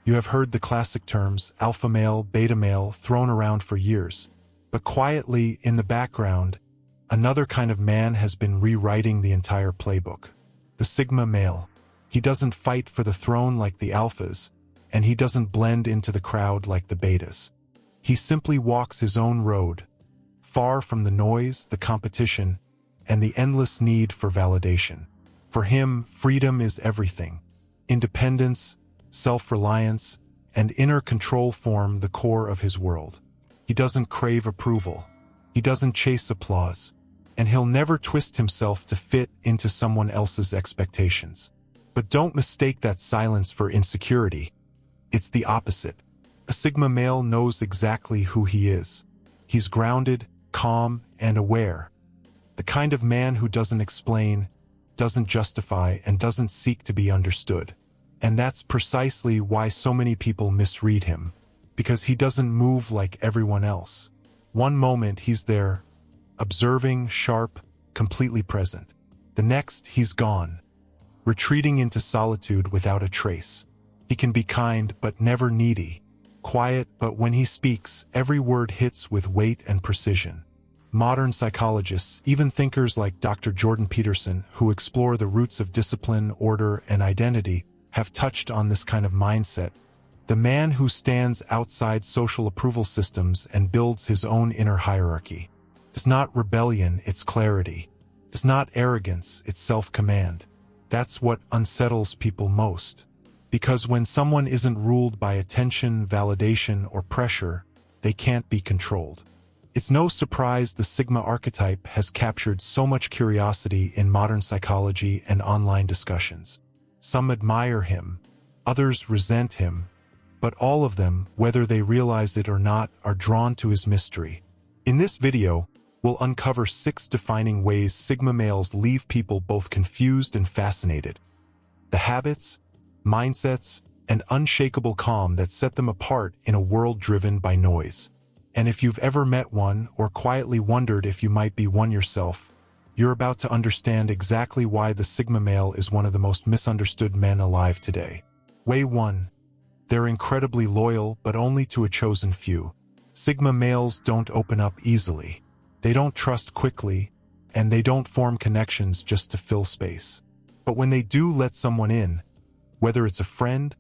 You have heard the classic terms alpha male, beta male thrown around for years. But quietly, in the background, another kind of man has been rewriting the entire playbook. The Sigma male. He doesn't fight for the throne like the alphas, and he doesn't blend into the crowd like the betas. He simply walks his own road, far from the noise, the competition, and the endless need for validation. For him, freedom is everything. Independence, self-reliance, and inner control form the core of his world. He doesn't crave approval. He doesn't chase applause. And he'll never twist himself to fit into someone else's expectations. But don't mistake that silence for insecurity. It's the opposite. A Sigma male knows exactly who he is. He's grounded, calm, and aware. The kind of man who doesn't explain, doesn't justify, and doesn't seek to be understood. And that's precisely why so many people misread him. Because he doesn't move like everyone else. One moment he's there, observing, sharp, completely present. The next he's gone, retreating into solitude without a trace. He can be kind but never needy, quiet but when he speaks, every word hits with weight and precision. Modern psychologists, even thinkers like Dr. Jordan Peterson, who explore the roots of discipline, order, and identity, have touched on this kind of mindset. The man who stands outside social approval systems and builds his own inner hierarchy. It's not rebellion, it's clarity. It's not arrogance, it's self-command. That's what unsettles people most. Because when someone isn't ruled by attention, validation, or pressure, they can't be controlled. It's no surprise the Sigma archetype has captured so much curiosity in modern psychology and online discussions. Some admire him, others resent him, but all of them, whether they realize it or not, are drawn to his mystery. In this video, we'll uncover 6 defining ways Sigma males leave people both confused and fascinated. The habits, mindsets, and unshakable calm that set them apart in a world driven by noise. And if you've ever met one or quietly wondered if you might be one yourself, you're about to understand exactly why the Sigma male is one of the most misunderstood men alive today. Way 1. They're incredibly loyal, but only to a chosen few. Sigma males don't open up easily. They don't trust quickly, and they don't form connections just to fill space. But when they do let someone in, whether it's a friend,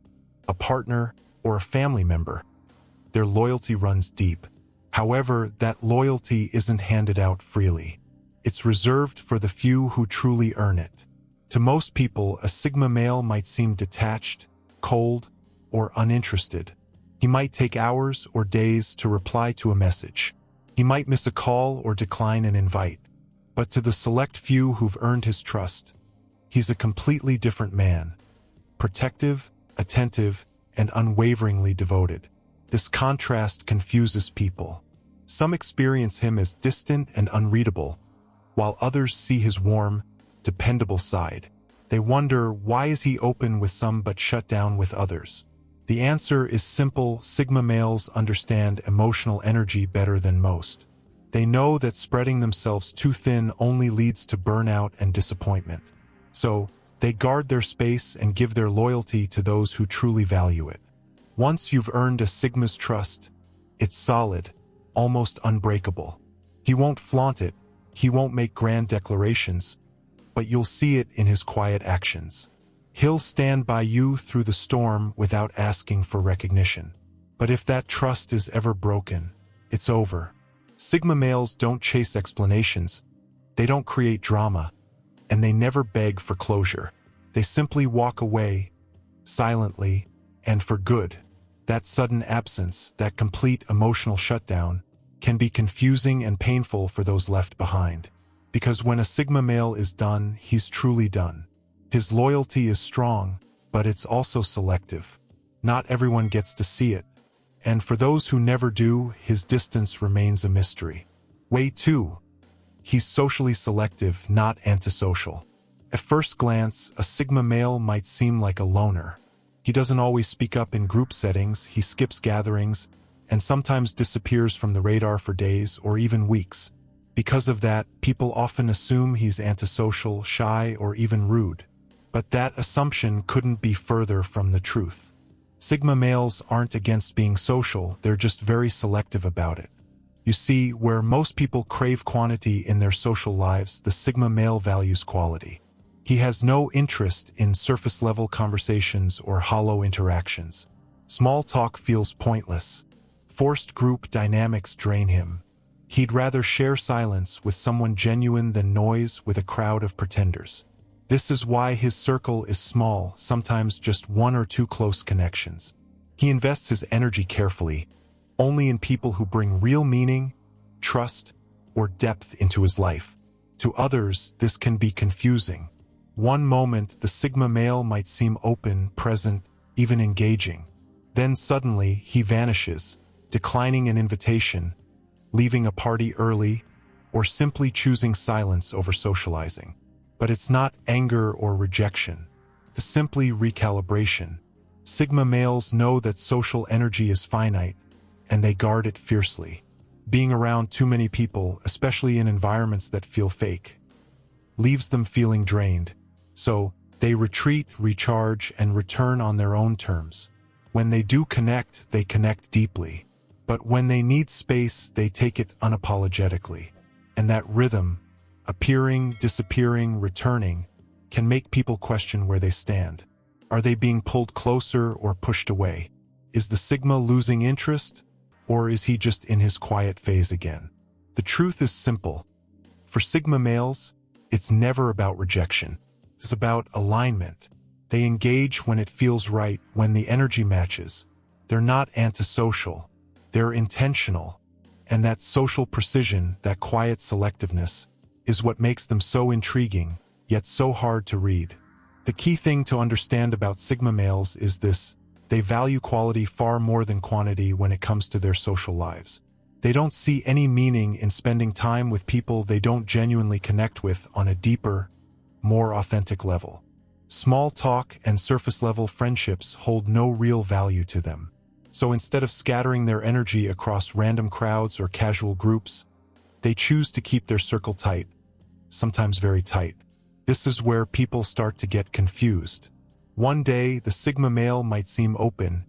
a partner, or a family member, their loyalty runs deep. However, that loyalty isn't handed out freely. It's reserved for the few who truly earn it. To most people, a Sigma male might seem detached, cold, or uninterested. He might take hours or days to reply to a message. He might miss a call or decline an invite. But to the select few who've earned his trust, he's a completely different man. Protective, attentive, and unwaveringly devoted. This contrast confuses people. Some experience him as distant and unreadable, while others see his warm, dependable side. They wonder, why is he open with some but shut down with others? The answer is simple. Sigma males understand emotional energy better than most. They know that spreading themselves too thin only leads to burnout and disappointment. So, they guard their space and give their loyalty to those who truly value it. Once you've earned a Sigma's trust, it's solid, almost unbreakable. He won't flaunt it, he won't make grand declarations, but you'll see it in his quiet actions. He'll stand by you through the storm without asking for recognition. But if that trust is ever broken, it's over. Sigma males don't chase explanations, they don't create drama, and they never beg for closure. They simply walk away, silently, and for good. That sudden absence, that complete emotional shutdown, can be confusing and painful for those left behind. Because when a Sigma male is done, he's truly done. His loyalty is strong, but it's also selective. Not everyone gets to see it. And for those who never do, his distance remains a mystery. Way 2. He's socially selective, not antisocial. At first glance, a Sigma male might seem like a loner. He doesn't always speak up in group settings, he skips gatherings, and sometimes disappears from the radar for days or even weeks. Because of that, people often assume he's antisocial, shy, or even rude. But that assumption couldn't be further from the truth. Sigma males aren't against being social, they're just very selective about it. You see, where most people crave quantity in their social lives, the Sigma male values quality. He has no interest in surface-level conversations or hollow interactions. Small talk feels pointless. Forced group dynamics drain him. He'd rather share silence with someone genuine than noise with a crowd of pretenders. This is why his circle is small, sometimes just one or two close connections. He invests his energy carefully, only in people who bring real meaning, trust, or depth into his life. To others, this can be confusing. One moment, the Sigma male might seem open, present, even engaging. Then suddenly, he vanishes, declining an invitation, leaving a party early, or simply choosing silence over socializing. But it's not anger or rejection. It's simply recalibration. Sigma males know that social energy is finite, and they guard it fiercely. Being around too many people, especially in environments that feel fake, leaves them feeling drained. So, they retreat, recharge, and return on their own terms. When they do connect, they connect deeply. But when they need space, they take it unapologetically. And that rhythm, appearing, disappearing, returning, can make people question where they stand. Are they being pulled closer or pushed away? Is the Sigma losing interest, or is he just in his quiet phase again? The truth is simple. For Sigma males, it's never about rejection. It's about alignment. They engage when it feels right, when the energy matches. They're not antisocial. They're intentional. And that social precision, that quiet selectiveness, is what makes them so intriguing, yet so hard to read. The key thing to understand about Sigma males is this: they value quality far more than quantity when it comes to their social lives. They don't see any meaning in spending time with people they don't genuinely connect with on a deeper, more authentic level. Small talk and surface-level friendships hold no real value to them. So instead of scattering their energy across random crowds or casual groups, they choose to keep their circle tight, sometimes very tight. This is where people start to get confused. One day, the Sigma male might seem open,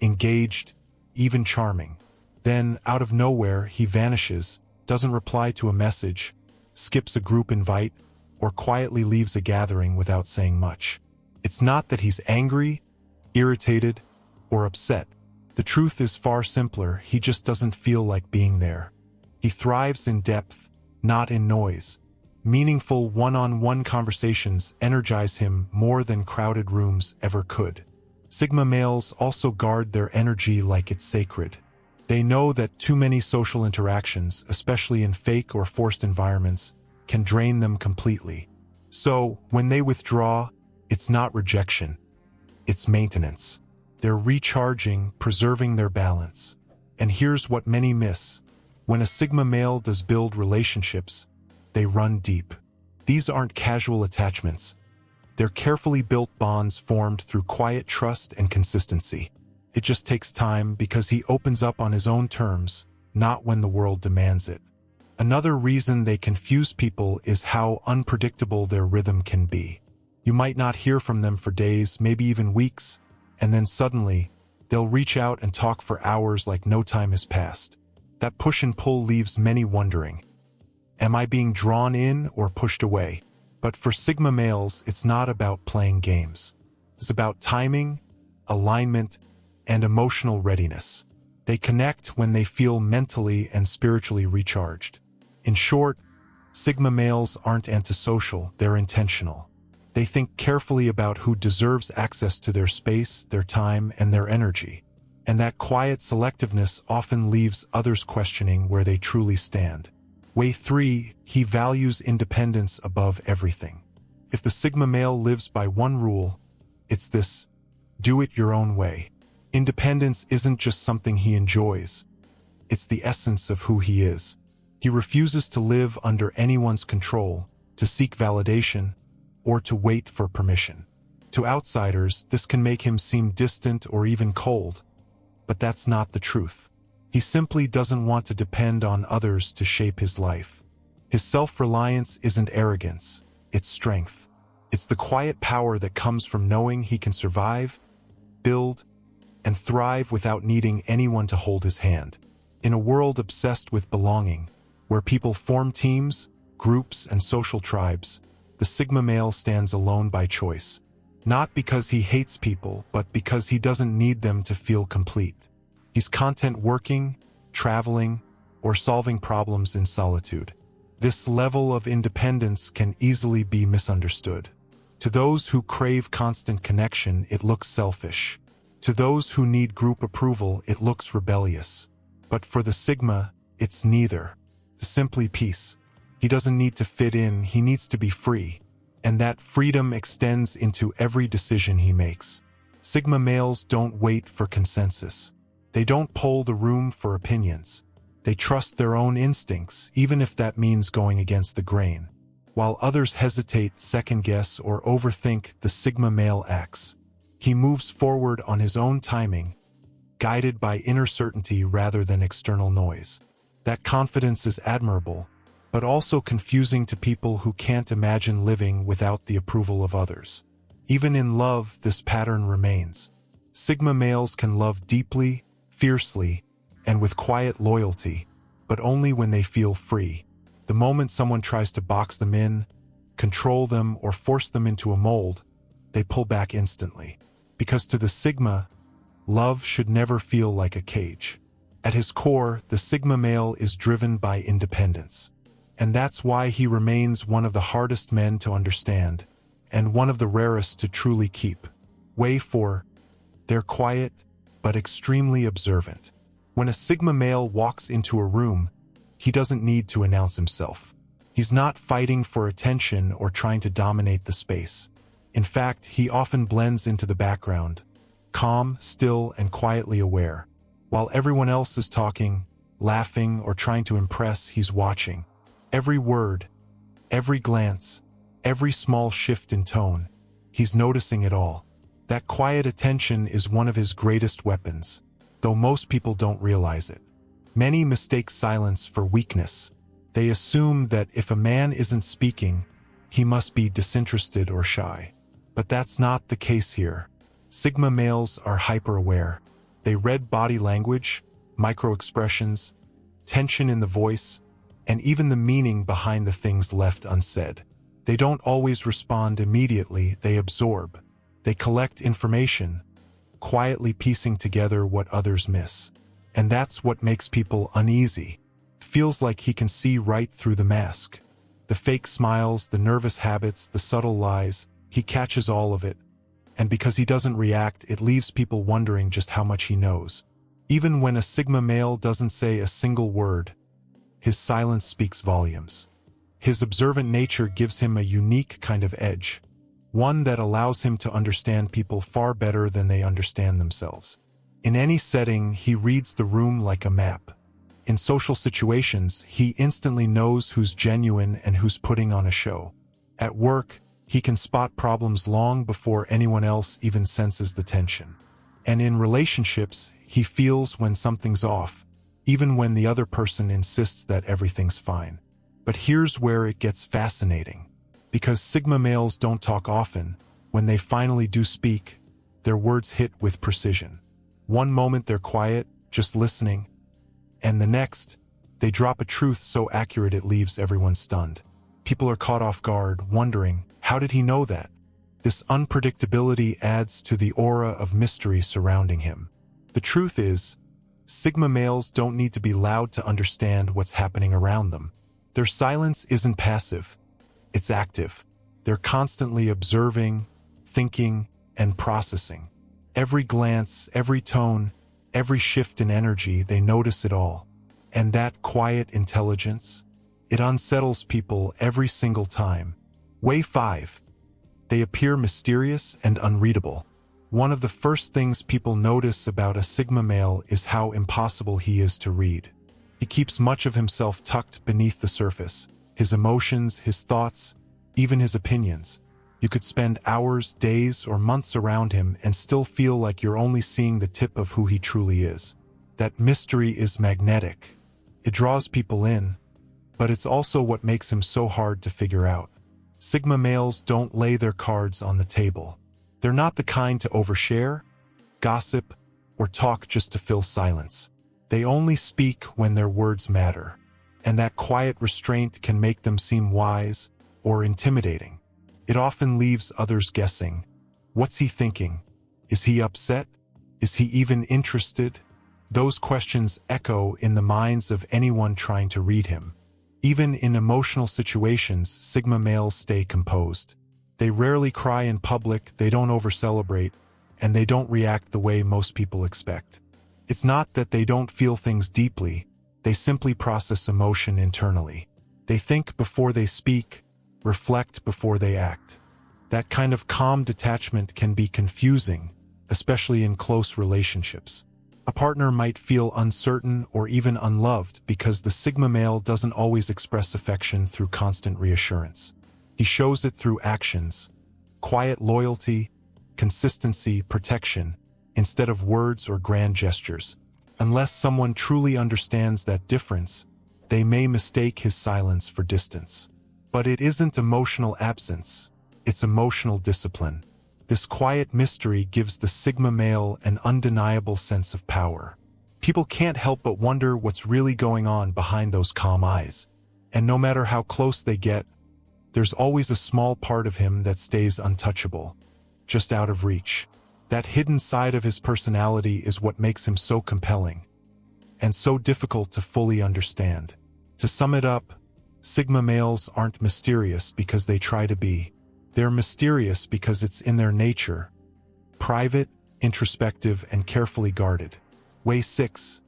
engaged, even charming. Then, out of nowhere, he vanishes, doesn't reply to a message, skips a group invite, or quietly leaves a gathering without saying much. It's not that he's angry, irritated, or upset. The truth is far simpler, he just doesn't feel like being there. He thrives in depth, not in noise. Meaningful one-on-one conversations energize him more than crowded rooms ever could. Sigma males also guard their energy like it's sacred. They know that too many social interactions, especially in fake or forced environments, can drain them completely. So, when they withdraw, it's not rejection, it's maintenance. They're recharging, preserving their balance. And here's what many miss. When a Sigma male does build relationships, they run deep. These aren't casual attachments. They're carefully built bonds formed through quiet trust and consistency. It just takes time because he opens up on his own terms, not when the world demands it. Another reason they confuse people is how unpredictable their rhythm can be. You might not hear from them for days, maybe even weeks, and then suddenly, they'll reach out and talk for hours like no time has passed. That push and pull leaves many wondering, am I being drawn in or pushed away? But for Sigma males, it's not about playing games. It's about timing, alignment, and emotional readiness. They connect when they feel mentally and spiritually recharged. In short, Sigma males aren't antisocial, they're intentional. They think carefully about who deserves access to their space, their time, and their energy. And that quiet selectiveness often leaves others questioning where they truly stand. Way 3, he values independence above everything. If the Sigma male lives by one rule, it's this: do it your own way. Independence isn't just something he enjoys. It's the essence of who he is. He refuses to live under anyone's control, to seek validation, or to wait for permission. To outsiders, this can make him seem distant or even cold, but that's not the truth. He simply doesn't want to depend on others to shape his life. His self-reliance isn't arrogance, it's strength. It's the quiet power that comes from knowing he can survive, build, and thrive without needing anyone to hold his hand. In a world obsessed with belonging, where people form teams, groups, and social tribes, the Sigma male stands alone by choice. Not because he hates people, but because he doesn't need them to feel complete. He's content working, traveling, or solving problems in solitude. This level of independence can easily be misunderstood. To those who crave constant connection, it looks selfish. To those who need group approval, it looks rebellious. But for the Sigma, it's neither. It's simply peace. He doesn't need to fit in, he needs to be free. And that freedom extends into every decision he makes. Sigma males don't wait for consensus. They don't poll the room for opinions. They trust their own instincts, even if that means going against the grain. While others hesitate, second-guess, or overthink, the Sigma male acts. He moves forward on his own timing, guided by inner certainty rather than external noise. That confidence is admirable, but also confusing to people who can't imagine living without the approval of others. Even in love, this pattern remains. Sigma males can love deeply, fiercely, and with quiet loyalty, but only when they feel free. The moment someone tries to box them in, control them, or force them into a mold, they pull back instantly. Because to the Sigma, love should never feel like a cage. At his core, the Sigma male is driven by independence. And that's why he remains one of the hardest men to understand, and one of the rarest to truly keep. Way 4. They're quiet, but extremely observant. When a Sigma male walks into a room, he doesn't need to announce himself. He's not fighting for attention or trying to dominate the space. In fact, he often blends into the background, calm, still, and quietly aware. While everyone else is talking, laughing, or trying to impress, he's watching. Every word, every glance, every small shift in tone, he's noticing it all. That quiet attention is one of his greatest weapons, though most people don't realize it. Many mistake silence for weakness. They assume that if a man isn't speaking, he must be disinterested or shy. But that's not the case here. Sigma males are hyper-aware. They read body language, micro-expressions, tension in the voice, and even the meaning behind the things left unsaid. They don't always respond immediately, they absorb. They collect information, quietly piecing together what others miss. And that's what makes people uneasy. Feels like he can see right through the mask. The fake smiles, the nervous habits, the subtle lies, he catches all of it. And because he doesn't react, it leaves people wondering just how much he knows. Even when a Sigma male doesn't say a single word, his silence speaks volumes. His observant nature gives him a unique kind of edge, one that allows him to understand people far better than they understand themselves. In any setting, he reads the room like a map. In social situations, he instantly knows who's genuine and who's putting on a show. At work, he can spot problems long before anyone else even senses the tension. And in relationships, he feels when something's off, even when the other person insists that everything's fine. But here's where it gets fascinating. Because Sigma males don't talk often, when they finally do speak, their words hit with precision. One moment they're quiet, just listening, and the next, they drop a truth so accurate it leaves everyone stunned. People are caught off guard, wondering, how did he know that? This unpredictability adds to the aura of mystery surrounding him. The truth is, Sigma males don't need to be loud to understand what's happening around them. Their silence isn't passive, it's active. They're constantly observing, thinking, and processing. Every glance, every tone, every shift in energy, they notice it all. And that quiet intelligence, it unsettles people every single time. Way 5. They appear mysterious and unreadable. One of the first things people notice about a Sigma male is how impossible he is to read. He keeps much of himself tucked beneath the surface, his emotions, his thoughts, even his opinions. You could spend hours, days, or months around him and still feel like you're only seeing the tip of who he truly is. That mystery is magnetic. It draws people in, but it's also what makes him so hard to figure out. Sigma males don't lay their cards on the table. They're not the kind to overshare, gossip, or talk just to fill silence. They only speak when their words matter, and that quiet restraint can make them seem wise or intimidating. It often leaves others guessing. What's he thinking? Is he upset? Is he even interested? Those questions echo in the minds of anyone trying to read him. Even in emotional situations, Sigma males stay composed. They rarely cry in public, they don't over-celebrate, and they don't react the way most people expect. It's not that they don't feel things deeply, they simply process emotion internally. They think before they speak, reflect before they act. That kind of calm detachment can be confusing, especially in close relationships. A partner might feel uncertain or even unloved because the Sigma male doesn't always express affection through constant reassurance. He shows it through actions, quiet loyalty, consistency, protection, instead of words or grand gestures. Unless someone truly understands that difference, they may mistake his silence for distance. But it isn't emotional absence, it's emotional discipline. This quiet mystery gives the Sigma male an undeniable sense of power. People can't help but wonder what's really going on behind those calm eyes. And no matter how close they get, there's always a small part of him that stays untouchable, just out of reach. That hidden side of his personality is what makes him so compelling, and so difficult to fully understand. To sum it up, Sigma males aren't mysterious because they try to be. They're mysterious because it's in their nature. Private, introspective, and carefully guarded. Way 6.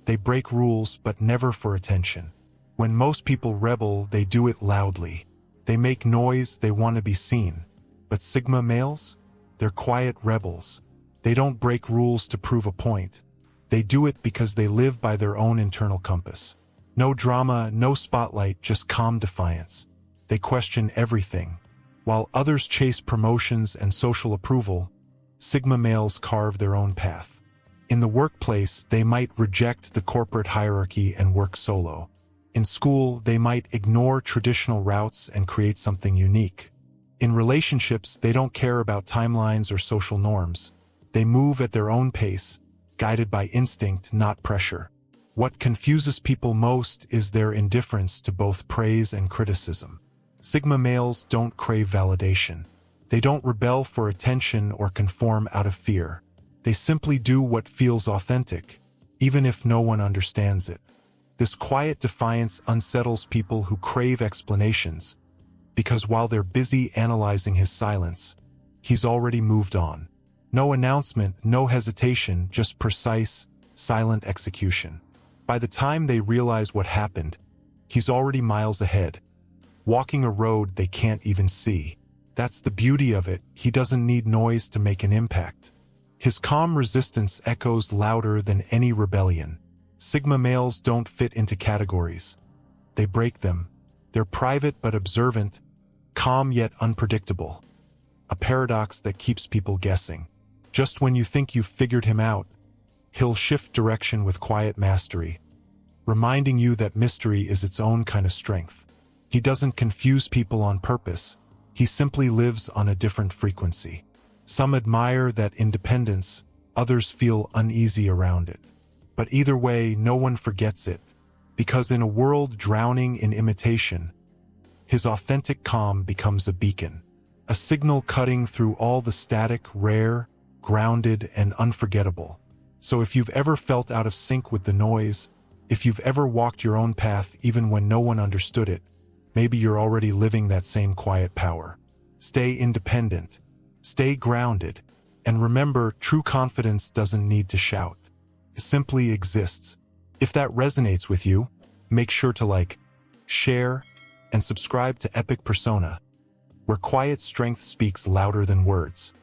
They break rules but never for attention. When most people rebel, they do it loudly. They make noise, they want to be seen. But Sigma males? They're quiet rebels. They don't break rules to prove a point. They do it because they live by their own internal compass. No drama, no spotlight, just calm defiance. They question everything. While others chase promotions and social approval, Sigma males carve their own path. In the workplace, they might reject the corporate hierarchy and work solo. In school, they might ignore traditional routes and create something unique. In relationships, they don't care about timelines or social norms. They move at their own pace, guided by instinct, not pressure. What confuses people most is their indifference to both praise and criticism. Sigma males don't crave validation. They don't rebel for attention or conform out of fear. They simply do what feels authentic, even if no one understands it. This quiet defiance unsettles people who crave explanations, because while they're busy analyzing his silence, he's already moved on. No announcement, no hesitation, just precise, silent execution. By the time they realize what happened, he's already miles ahead, walking a road they can't even see. That's the beauty of it, he doesn't need noise to make an impact. His calm resistance echoes louder than any rebellion. Sigma males don't fit into categories. They break them. They're private but observant, calm yet unpredictable. A paradox that keeps people guessing. Just when you think you've figured him out, he'll shift direction with quiet mastery, reminding you that mystery is its own kind of strength. He doesn't confuse people on purpose. He simply lives on a different frequency. Some admire that independence, others feel uneasy around it. But either way, no one forgets it, because in a world drowning in imitation, his authentic calm becomes a beacon, a signal cutting through all the static, rare, grounded, and unforgettable. So if you've ever felt out of sync with the noise, if you've ever walked your own path even when no one understood it, maybe you're already living that same quiet power. Stay independent, stay grounded, and remember, true confidence doesn't need to shout. It simply exists. If that resonates with you, make sure to like, share, and subscribe to Epic Persona, where quiet strength speaks louder than words.